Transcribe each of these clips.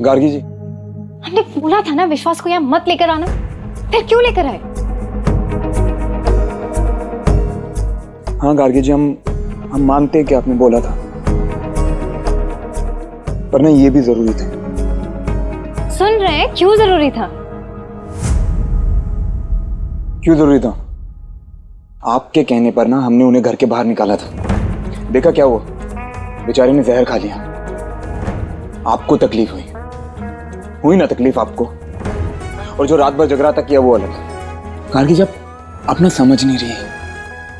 गार्गी जी, हमने बोला था ना विश्वास को यहाँ मत लेकर आना, फिर क्यों लेकर आए? हाँ गार्गी जी, हम मानते हैं कि आपने बोला था, पर ना ये भी जरूरी था। सुन रहे हैं, क्यों जरूरी था? क्यों जरूरी था? आपके कहने पर ना हमने उन्हें घर के बाहर निकाला था। देखा क्या हुआ, बेचारे ने जहर खा लिया। आपको तकलीफ हुई ना तकलीफ आपको, और जो रात भर जग रहा था किया वो अलग। गार्गी जब अपना समझ नहीं रही है,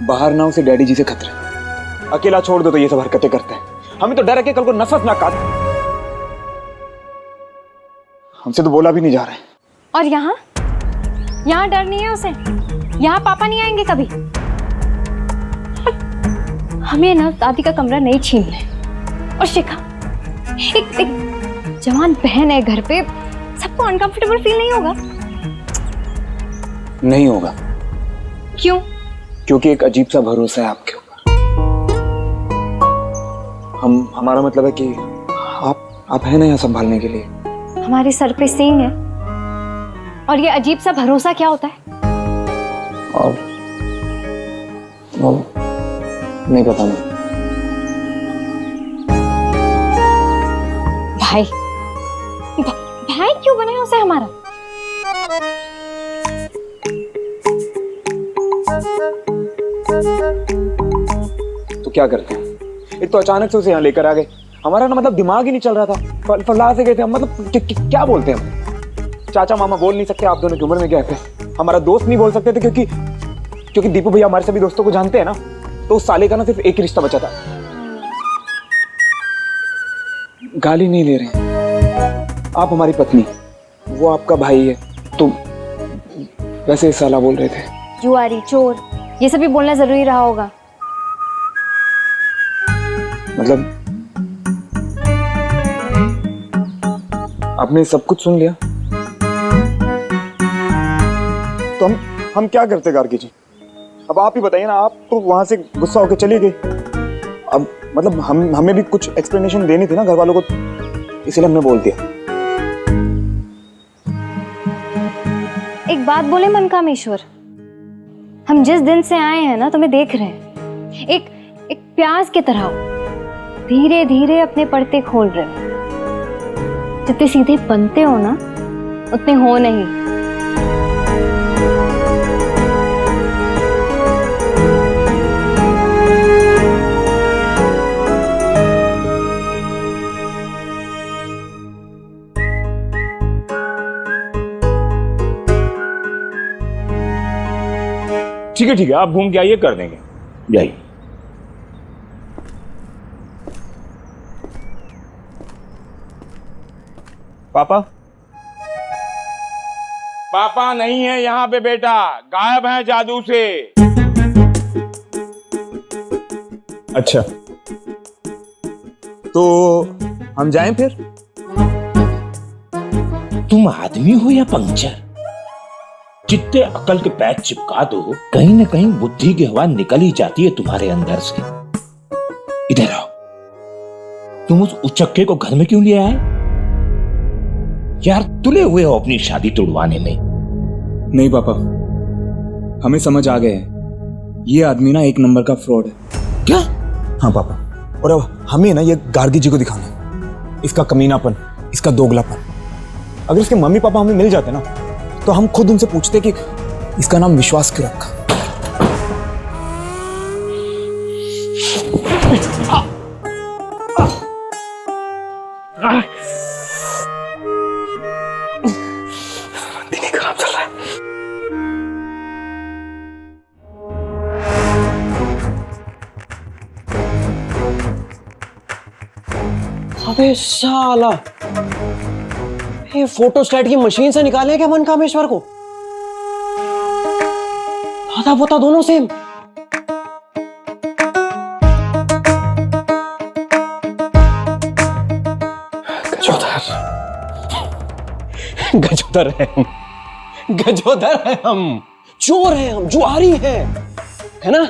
बाहर ना उसे डैडी जी से खतरा, अकेला छोड़ दो तो ये सब हरकतें करते हैं। हमें तो डर है कि कल को नफरत ना काट। हमसे तो बोला भी नहीं जा रहा है। और यहाँ डर नहीं है उसे? यहाँ पापा नहीं आएंगे कभी? हमें ना दादी का कमरा नहीं छीनना है। और शिखा, एक जवान बहन है घर पे, सबको अनकंफर्टेबल फील नहीं होगा? नहीं होगा। क्यों? क्योंकि एक अजीब सा भरोसा है आपके ऊपर। हमारा मतलब है कि आप है ना यहाँ संभालने के लिए। हमारे सर पे सींग है, और ये अजीब सा भरोसा क्या होता है? और नहीं पता नहीं। भाई क्यों बना है उसे हमारा? तो क्या करते हैं? एक तो अचानक से उसे यहाँ लेकर आ गए। हमारा ना मतलब दिमाग ही नहीं चल रहा था। फला से गए थे हम, मतलब क्या बोलते हैं हम? चाचा मामा बोल नहीं सकते, आप दोनों की उम्र में गए थे। हमारा दोस्त नहीं बोल सकते थे क्योंकि दीपू भैया हमारे सभी दोस्तों को जानते हैं ना, तो उस साले का ना सिर्फ एक ही रिश्ता बचा था। गाली नहीं ले रहे हैं, आप हमारी पत्नी, वो आपका भाई है, तो वैसे इस साला बोल रहे थे। जुआरी, चोर, ये सब भी बोलना जरूरी रहा होगा। मतलब आपने सब कुछ सुन लिया, तो हम क्या करते गार्गी जी? अब आप ही बताइए ना। आप तो वहां से गुस्सा होकर चली गई। अब मतलब हमें भी कुछ एक्सप्लेनेशन देनी थी ना घर वालों को, इसलिए हमने बोल दिया। एक बात बोले मनकामेश्वर, हम जिस दिन से आए हैं ना तुम्हें देख रहे हैं, एक प्याज की तरह धीरे धीरे अपने पर्दे खोल रहे हो। जितने सीधे बनते हो ना उतने हो नहीं। ठीक है, आप घूम के आइए, कर देंगे, जाइए। पापा नहीं है यहाँ पे बेटा, गायब है जादू से। अच्छा, तो हम जाएं फिर? तुम आदमी हो या पंक्चर? जितने अकल के पैच चिपका दो, कहीं न कहीं बुद्धि की हवा निकल ही जाती है तुम्हारे अंदर से। इधर आओ। तुम उस उचक्के को घर में क्यों ले आए? यार तुले हुए हो अपनी शादी तोड़वाने में। नहीं पापा, हमें समझ आ गया है, ये आदमी ना एक नंबर का फ्रॉड है। क्या? हाँ पापा, और अब हमें ना ये गार्गी जी को दिखाना है, इसका कमीनापन, इसका दोगलापन। अगर इसके मम्मी पापा हमें मिल जाते ना, तो हम खुद उनसे पूछते कि इसका नाम विश्वास क्यों रखा। दिमाग खराब चल रहा है। अबे साला, ये फोटोस्टेट की मशीन से निकाले क्या मनकामेश्वर को? दादा पोता दोनों सेम। गजोदर है हम, गजोदर है हम, चोर हैं हम, जुआरी हैं, है ना?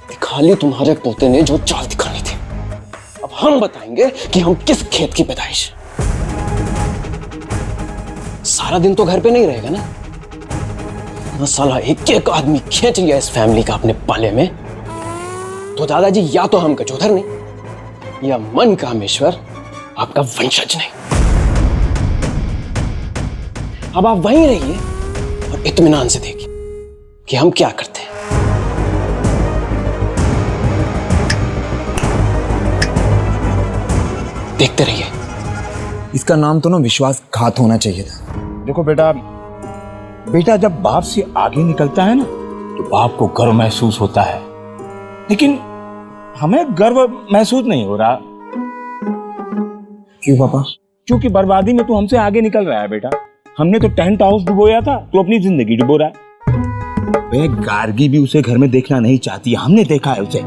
दिखा ली तुम्हारे पोते ने जो चाल दिखानी थी। अब हम बताएंगे कि हम किस खेत की पैदाइश। सारा दिन तो घर पे नहीं रहेगा ना साला, एक एक आदमी खींच लिया इस फैमिली का अपने पाले में, तो दादाजी या तो हम कचौधर नहीं या मन कामेश्वर आपका वंशज नहीं। अब आप वहीं रहिए और इत्मीनान से देखिए कि हम क्या करते हैं। देखते रहिए। इसका नाम तो ना विश्वासघात होना चाहिए था। देखो बेटा, बेटा जब बाप से आगे निकलता है ना तो बाप को गर्व महसूस होता है, लेकिन हमें गर्व महसूस नहीं हो रहा। क्यों पापा? क्योंकि बर्बादी में तू हमसे आगे निकल रहा है बेटा। हमने तो टेंट हाउस डुबोया था, तो अपनी जिंदगी डुबो रहा है। गार्गी भी उसे घर में देखना नहीं चाहती, हमने देखा है उसे।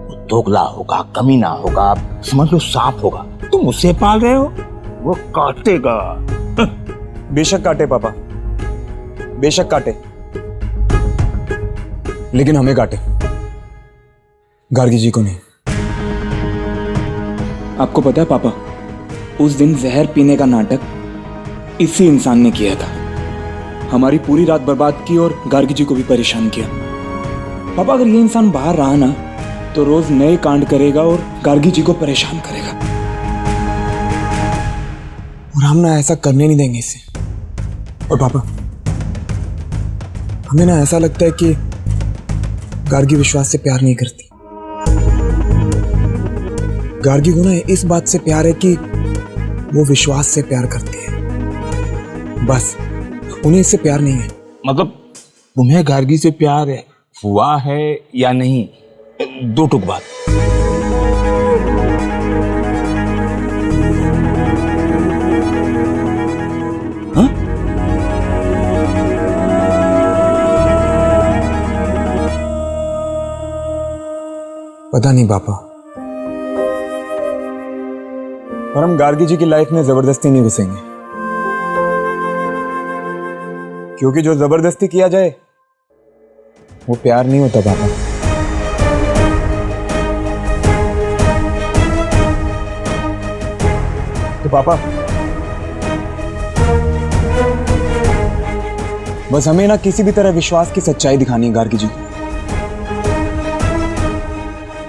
वो दोगला होगा, कमीना होगा, समझ लो सांप होगा। तुम उसे पाल रहे हो, वो काटेगा। बेशक काटे पापा, बेशक काटे, लेकिन हमें काटे, गार्गी जी को नहीं। आपको पता है पापा, उस दिन जहर पीने का नाटक इसी इंसान ने किया था। हमारी पूरी रात बर्बाद की और गार्गी जी को भी परेशान किया। पापा अगर ये इंसान बाहर रहा ना तो रोज नए कांड करेगा और गार्गी जी को परेशान करेगा, और हम ना ऐसा करने नहीं देंगे इसे। और पापा, हमें ना ऐसा लगता है कि गार्गी विश्वास से प्यार नहीं करती। गार्गी को ना इस बात से प्यार है कि वो विश्वास से प्यार करती है, बस उन्हें इससे प्यार नहीं है। मतलब तुम्हें गार्गी से प्यार हुआ है या नहीं, दो टुक बात। हाँ? पता नहीं पापा, और हम गार्गी जी की लाइफ में जबरदस्ती नहीं घुसेंगे, क्योंकि जो जबरदस्ती किया जाए वो प्यार नहीं होता पापा। तो पापा, बस हमें ना किसी भी तरह विश्वास की सच्चाई दिखानी है गार्गी जी को।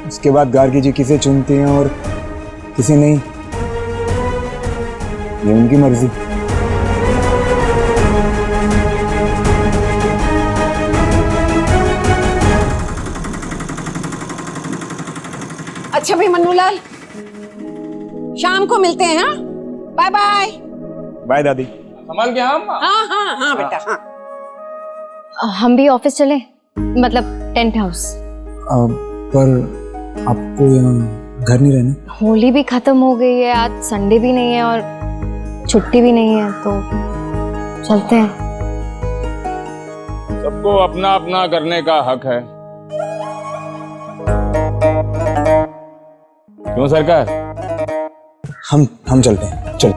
उसके बाद गार्गी जी किसे चुनते हैं और किसे नहीं, ये उनकी मर्जी। अच्छा भाई मन्नूलाल, शाम को मिलते हैं। हाँ, बाय बाय। बाय दादी। संभाल के। हम हाँ हाँ हाँ बेटा हाँ। हम भी ऑफिस चले, मतलब टेंट हाउस। पर आपको यहाँ घर नहीं रहना? होली भी खत्म हो गई है, आज संडे भी नहीं है और छुट्टी भी नहीं है, तो चलते हैं। सबको अपना अपना करने का हक है। क्यों सरकार? हम चलते हैं, चल।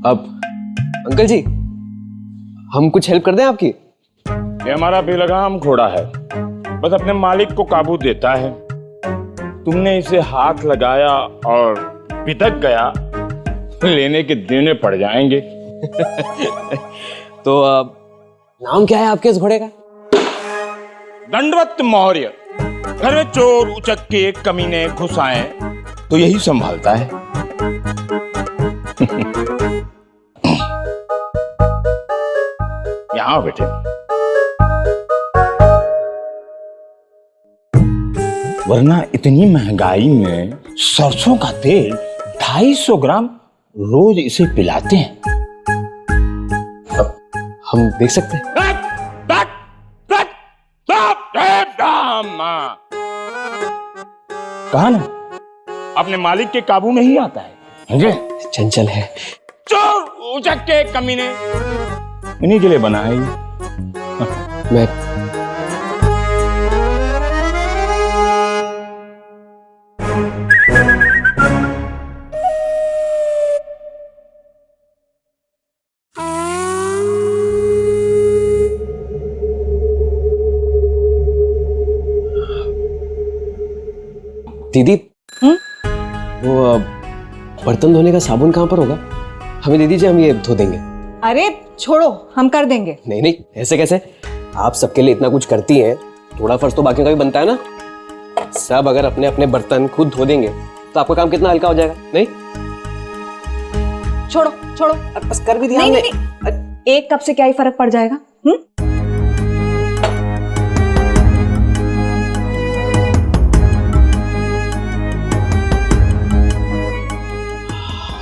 अब अंकल जी, हम कुछ हेल्प कर दें आपकी? ये हमारा बेलगाम घोड़ा है, बस अपने मालिक को काबू देता है। तुमने इसे हाथ लगाया और पिटक गया, लेने के देने पड़ जाएंगे। तो नाम क्या है आपके इस घोड़े का? दंडवत मौर्य। घर में चोर उचक्के कमीने घुस आए तो यही संभालता है। यहाँ आओ बेटे। वरना इतनी महंगाई में सरसों का तेल 250 ग्राम रोज इसे पिलाते हैं। हम देख सकते हैं? कहा ना, अपने मालिक के काबू में ही आता है, समझे? चंचल है। चोर उचक के कमीने, इन्हीं के लिए बना है ये। मैं दीदी, वो बर्तन धोने का साबुन कहाँ पर होगा? हमें दे दीजिए, हम ये धो देंगे। अरे छोड़ो, हम कर देंगे। नहीं नहीं, ऐसे कैसे? आप सबके लिए इतना कुछ करती हैं, थोड़ा फर्ज तो बाकियों का भी बनता है ना। सब अगर अपने अपने बर्तन खुद धो देंगे तो आपका काम कितना हल्का हो जाएगा, नहीं? छोड़ो छोड़ो, बस कर भी दिया नहीं, हमने। नहीं, एक कप से क्या ही फर्क पड़ जाएगा?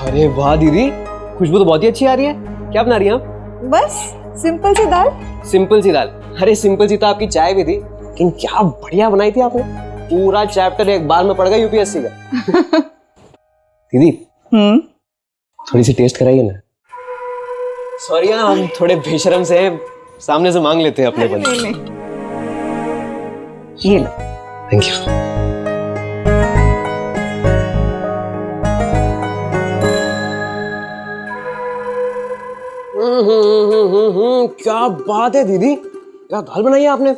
अरे वाह दीदी, खुशबू तो बहुत ही अच्छी आ रही है। क्या बना रही हैं आप? बस सिंपल सी दाल। सिंपल सी दाल? अरे सिंपल सी तो आपकी चाय भी थी, लेकिन क्या बढ़िया बनाई थी आपने। पूरा चैप्टर एक बार में पड़ गया यूपीएससी का। दीदी, थोड़ी सी टेस्ट कराइए ना। सॉरी, हम थोड़े बेशरम से हैं, सामने से मांग लेते हैं अपने बंदे। ये लो। Thank you. क्या बात है दीदी, क्या दाल बनाई है आपने?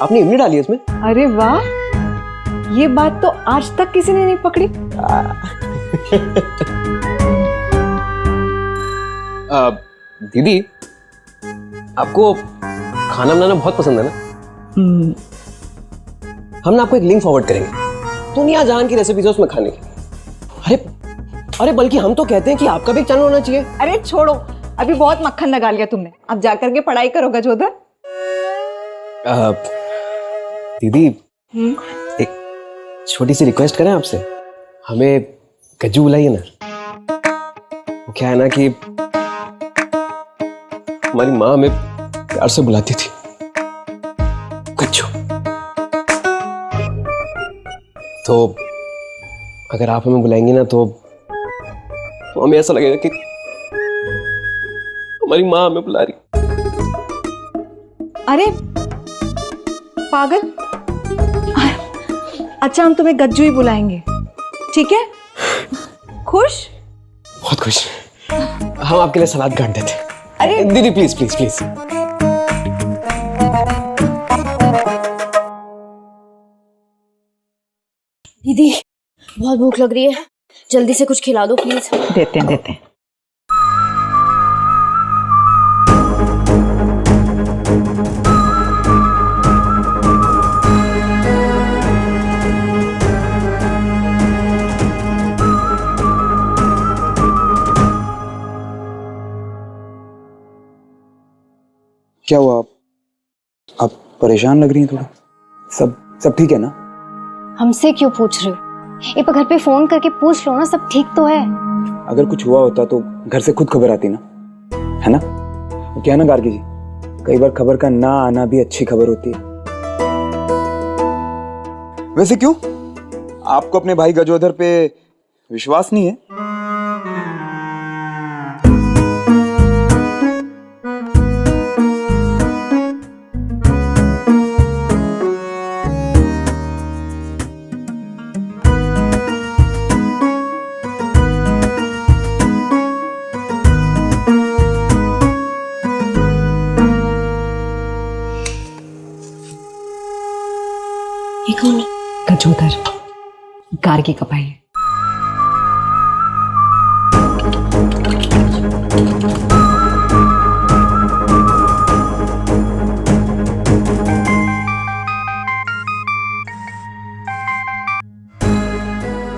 आपने इमली डाली है इसमें? अरे वाह, ये बात तो आज तक किसी ने नहीं पकड़ी। दीदी, आपको खाना बनाना बहुत पसंद है ना? हम ना आपको एक लिंक फॉरवर्ड करेंगे, दुनिया जहान की रेसिपीज है उसमें खाने की। अरे बल्कि हम तो कहते हैं कि आपका भी एक चैनल होना चाहिए। अरे छोड़ो, अभी बहुत मक्खन लगा लिया तुमने, अब जाकर के पढ़ाई करो गजोदर। दीदी, एक छोटी सी रिक्वेस्ट करें आपसे, हमें गज्जू बुलाइए ना। वो क्या है ना कि हमारी माँ हमें प्यार से बुलाती थी गज्जू। तो अगर आप हमें बुलाएंगी ना तो हमें ऐसा लगेगा कि हमारी माँ हमें बुला रही। अरे पागल, अच्छा हम तुम्हें गज्जू ही बुलाएंगे, ठीक है? खुश? बहुत खुश। हम आपके लिए सलाद काट देते। अरे दीदी प्लीज प्लीज प्लीज। दीदी, बहुत भूख लग रही है, जल्दी से कुछ खिला दो प्लीज। देते हैं। क्या हुआ? आप परेशान लग रही हैं थोड़ा। सब ठीक है ना? हमसे क्यों पूछ रहे हो? एक बार घर पे फोन करके पूछ लो ना, सब ठीक तो है। अगर कुछ हुआ होता तो घर से खुद खबर आती ना, है ना? वो क्या है ना गार्गी जी, कई बार खबर का ना आना भी अच्छी खबर होती है। वैसे क्यों, आपको अपने भाई गजोधर पे विश्वास नहीं है? ये कौन है? गजोदर, गार्गी का भाई है।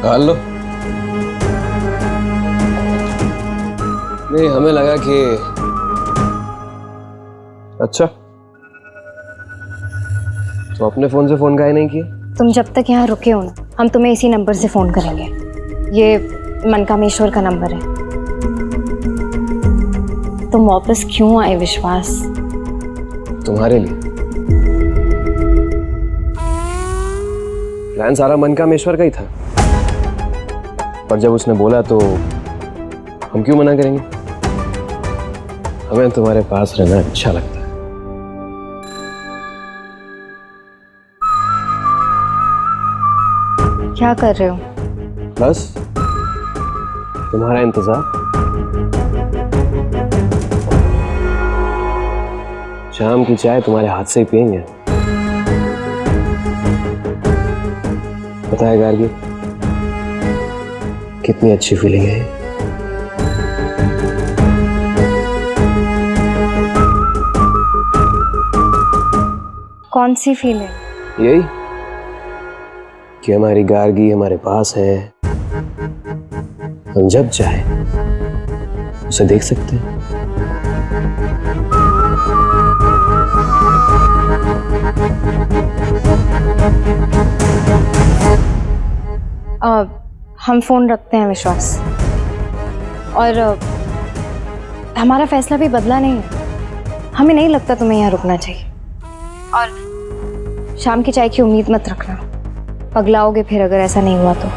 हेलो। नहीं, हमें लगा कि अच्छा, तो अपने फोन से फोन काहे नहीं किए? तुम जब तक यहाँ रुके हो ना, हम तुम्हें इसी नंबर से फोन करेंगे। ये मनकामेश्वर का नंबर है। तुम वापस क्यों आए विश्वास? तुम्हारे लिए। प्लान सारा मनकामेश्वर का ही था, पर जब उसने बोला तो हम क्यों मना करेंगे? हमें तुम्हारे पास रहना अच्छा लगता है। क्या कर रहे हो? बस तुम्हारा इंतजार। शाम की चाय तुम्हारे हाथ से ही पियेंगे। पता है गार्गी, कितनी अच्छी फीलिंग है। कौन सी फीलिंग? यही कि हमारी गार्गी हमारे पास है, हम जब चाहे उसे देख सकते हैं। हम फोन रखते हैं विश्वास, और हमारा फैसला भी बदला नहीं है। हमें नहीं लगता तुम्हें यहाँ रुकना चाहिए, और शाम की चाय की उम्मीद मत रखना। पगलाओगे फिर अगर ऐसा नहीं हुआ तो।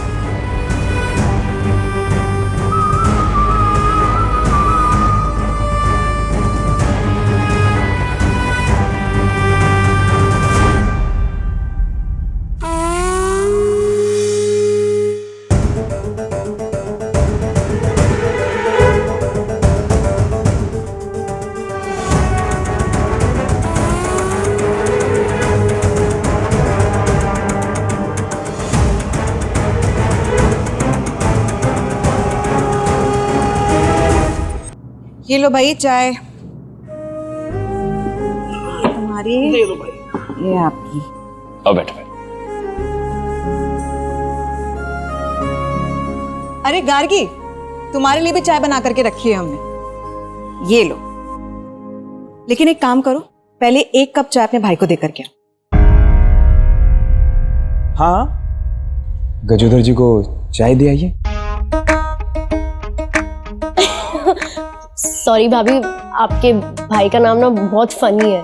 ये लो भाई चाय, तुम्हारी, दे दो भाई। ये आपकी। अब बैठो। अरे गार्गी, तुम्हारे लिए भी चाय बना करके रखी है हमने, ये लो। लेकिन एक काम करो, पहले एक कप चाय अपने भाई को देकर के आओ। हाँ, गजोदर जी को चाय दे आइए। सॉरी भाभी, आपके भाई का नाम ना बहुत फनी है।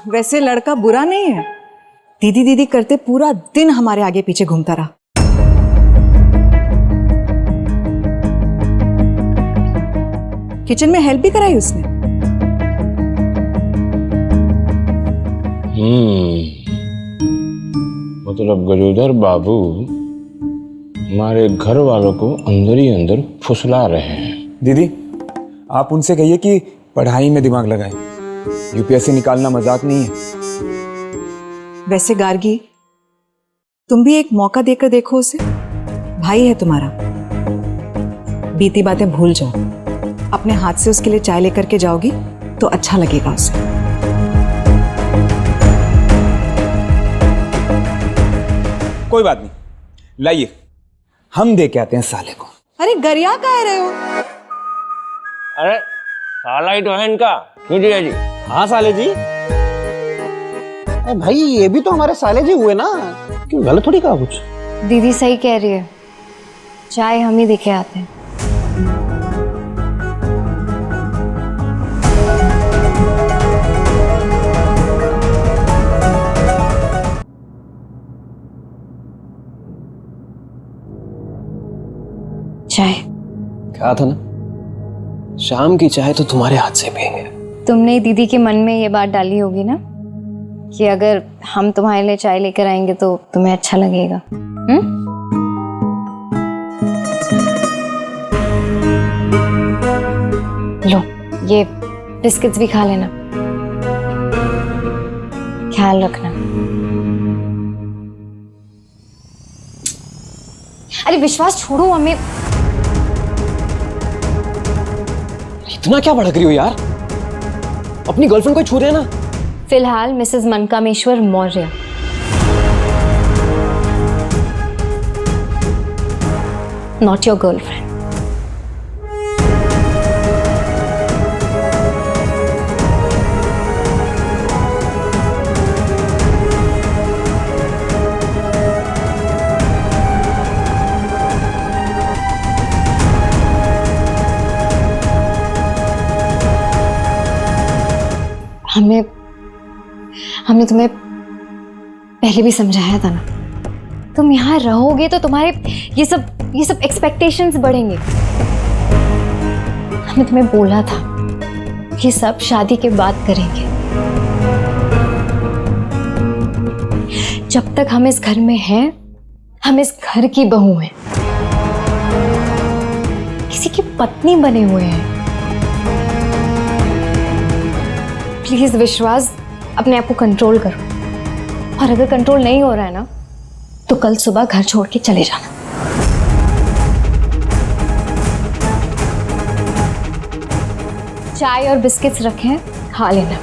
वैसे लड़का बुरा नहीं है, दीदी दीदी करते पूरा दिन हमारे आगे पीछे घूमता रहा। किचन में हेल्प भी कराई उसने। मतलब गजोदर बाबू हमारे घर वालों को अंदर ही अंदर फुसला रहे हैं। दीदी, आप उनसे कहिए कि पढ़ाई में दिमाग लगाएं। यूपीएससी निकालना मजाक नहीं है। वैसे गार्गी, तुम भी एक मौका देकर देखो उसे। भाई है तुम्हारा, बीती बातें भूल जाओ। अपने हाथ से उसके लिए चाय लेकर के जाओगी तो अच्छा लगेगा उसे। कोई बात नहीं, लाइए, हम दे के आते हैं साले को। अरे गरिया कह रहे हो? अरे साला ही तो है इनका। क्यों जीजा जी? हाँ साले जी। अरे भाई, ये भी तो हमारे साले जी हुए ना, क्यों गलत थोड़ी कहा कुछ? दीदी सही कह रही है, चाय हम ही देके आते हैं। चाय कहा था ना, शाम की चाय तो तुम्हारे हाथ से पियेंगे। तुमने दीदी के मन में ये बात डाली होगी ना कि अगर हम तुम्हारे लिए चाय लेकर आएंगे तो तुम्हें अच्छा लगेगा। लो, ये बिस्किट्स भी खा लेना, ख्याल रखना। अरे विश्वास छोड़ो हमें। इतना क्या भड़क रही हो यार? अपनी गर्लफ्रेंड को छू रहे हैं ना। फिलहाल Mrs Mankameshwar Maurya. Not your girlfriend. हमने तुम्हें पहले भी समझाया था ना, तुम यहाँ रहोगे तो तुम्हारे ये सब एक्सपेक्टेशंस बढ़ेंगे। हमने तुम्हें बोला था ये सब शादी के बाद करेंगे। जब तक हम इस घर में हैं, हम इस घर की बहू हैं, किसी की पत्नी बने हुए हैं। प्लीज विश्वास, अपने आप को कंट्रोल करो, और अगर कंट्रोल नहीं हो रहा है ना तो कल सुबह घर छोड़ के चले जाना। चाय और बिस्किट्स रखे हैं, खा लेना।